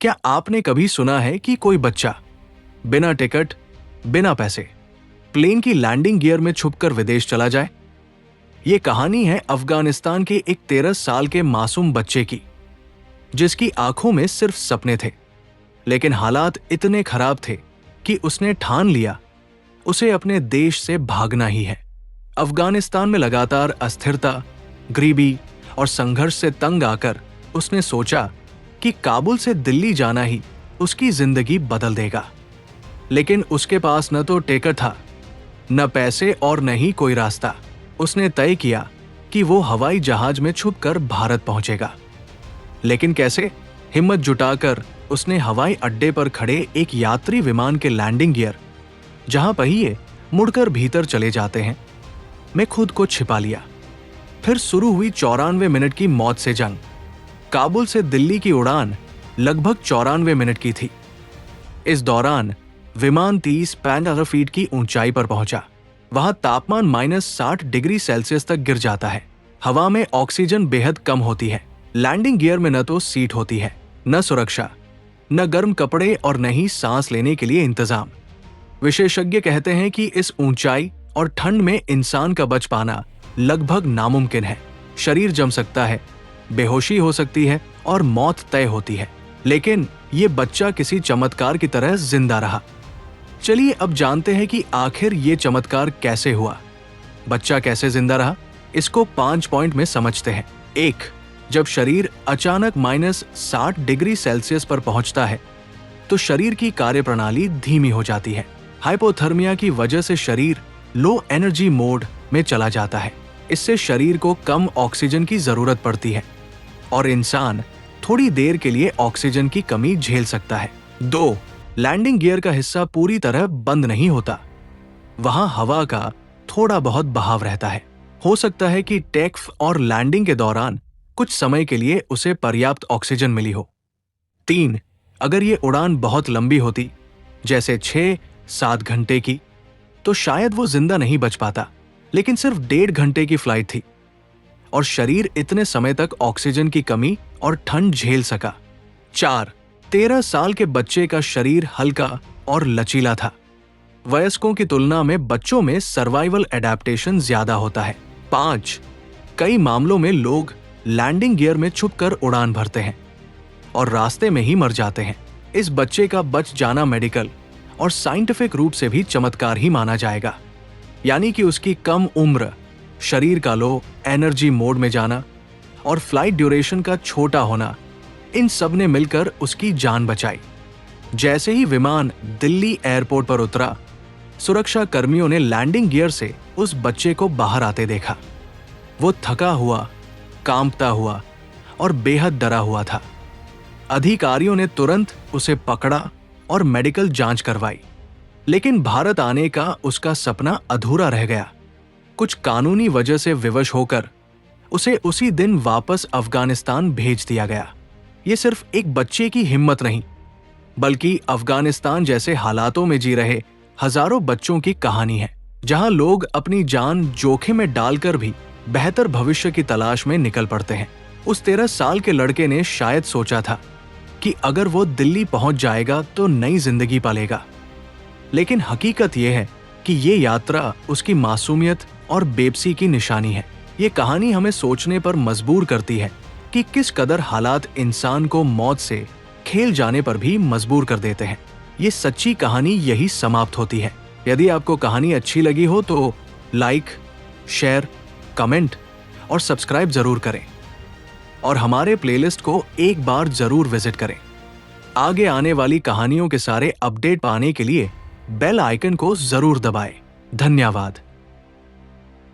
क्या आपने कभी सुना है कि कोई बच्चा बिना टिकट, बिना पैसे प्लेन की लैंडिंग गियर में छुपकर विदेश चला जाए? ये कहानी है अफगानिस्तान के एक 13 साल के मासूम बच्चे की, जिसकी आंखों में सिर्फ सपने थे, लेकिन हालात इतने खराब थे कि उसने ठान लिया उसे अपने देश से भागना ही है। अफगानिस्तान में लगातार अस्थिरता, गरीबी और संघर्ष से तंग आकर उसने सोचा कि काबुल से दिल्ली जाना ही उसकी जिंदगी बदल देगा। लेकिन उसके पास न तो टिकट था, न पैसे और न ही कोई रास्ता। उसने तय किया कि वो हवाई जहाज में छुपकर भारत पहुंचेगा। लेकिन कैसे? हिम्मत जुटाकर उसने हवाई अड्डे पर खड़े एक यात्री विमान के लैंडिंग गियर, जहां पहिए मुड़कर भीतर चले जाते हैं, में खुद को छिपा लिया। फिर शुरू हुई 94 मिनट की मौत से जंग। काबुल से दिल्ली की उड़ान लगभग 94 मिनट की थी। इस दौरान विमान 30-35 फीट की ऊंचाई पर पहुंचा। वहां तापमान -60 डिग्री सेल्सियस तक गिर जाता है। हवा में ऑक्सीजन बेहद कम होती है। लैंडिंग गियर में न तो सीट होती है, न सुरक्षा, न गर्म कपड़े और न ही सांस लेने के लिए इंतजाम। विशेषज्ञ कहते हैं कि इस ऊंचाई और ठंड में इंसान का बच पाना लगभग नामुमकिन है। शरीर जम सकता है, बेहोशी हो सकती है और मौत तय होती है। लेकिन ये बच्चा किसी चमत्कार की तरह जिंदा रहा। चलिए अब जानते हैं कि आखिर ये चमत्कार कैसे हुआ। बच्चा कैसे जिंदा रहा, इसको 5 पॉइंट में समझते हैं। 1. जब शरीर अचानक -60 डिग्री सेल्सियस पर पहुंचता है तो शरीर की कार्यप्रणाली धीमी हो जाती है। हाइपोथर्मिया की वजह से शरीर लो एनर्जी मोड में चला जाता है। इससे शरीर को कम ऑक्सीजन की जरूरत पड़ती है और इंसान थोड़ी देर के लिए ऑक्सीजन की कमी झेल सकता है। 2. लैंडिंग गियर का हिस्सा पूरी तरह बंद नहीं होता। वहां हवा का थोड़ा बहुत बहाव रहता है। हो सकता है कि टेक और लैंडिंग के दौरान कुछ समय के लिए उसे पर्याप्त ऑक्सीजन मिली हो। 3. अगर ये उड़ान बहुत लंबी होती, जैसे 6-7 घंटे की, तो शायद वो जिंदा नहीं बच पाता। लेकिन सिर्फ 1.5 घंटे की फ्लाइट थी और शरीर इतने समय तक ऑक्सीजन की कमी और ठंड झेल सका। 4. 13 साल के बच्चे का शरीर हल्का और लचीला था। वयस्कों की तुलना में बच्चों में सर्वाइवल एडेप्टेशन ज्यादा होता है। 5. कई मामलों में लोग लैंडिंग गियर में छुपकर उड़ान भरते हैं और रास्ते में ही मर जाते हैं। इस बच्चे का बच जाना मेडिकल और साइंटिफिक रूप से भी चमत्कार ही माना जाएगा। यानी कि उसकी कम उम्र, शरीर का लो एनर्जी मोड में जाना और फ्लाइट ड्यूरेशन का छोटा होना, इन सब ने मिलकर उसकी जान बचाई। जैसे ही विमान दिल्ली एयरपोर्ट पर उतरा, सुरक्षा कर्मियों ने लैंडिंग गियर से उस बच्चे को बाहर आते देखा। वो थका हुआ, कांपता हुआ और बेहद डरा हुआ था। अधिकारियों ने तुरंत उसे पकड़ा और मेडिकल जांच करवाई। लेकिन भारत आने का उसका सपना अधूरा रह गया। कुछ कानूनी वजह से विवश होकर उसे उसी दिन वापस अफगानिस्तान भेज दिया गया। ये सिर्फ एक बच्चे की हिम्मत नहीं, बल्कि अफगानिस्तान जैसे हालातों में जी रहे हजारों बच्चों की कहानी है, जहां लोग अपनी जान जोखिम में डालकर भी बेहतर भविष्य की तलाश में निकल पड़ते हैं। उस 13 साल के लड़के ने शायद सोचा था कि अगर वो दिल्ली पहुंच जाएगा तो नई जिंदगी पालेगा। लेकिन हकीकत यह है कि ये यात्रा उसकी मासूमियत और बेबसी की निशानी है। ये कहानी हमें सोचने पर मजबूर करती है कि किस कदर हालात इंसान को मौत से खेल जाने पर भी मजबूर कर देते हैं। ये सच्ची कहानी यही समाप्त होती है। यदि आपको कहानी अच्छी लगी हो तो लाइक, शेयर, कमेंट और सब्सक्राइब जरूर करें और हमारे प्लेलिस्ट को एक बार जरूर विजिट करें। आगे आने वाली कहानियों के सारे अपडेट पाने के लिए बेल आइकन को जरूर दबाएं। धन्यवाद।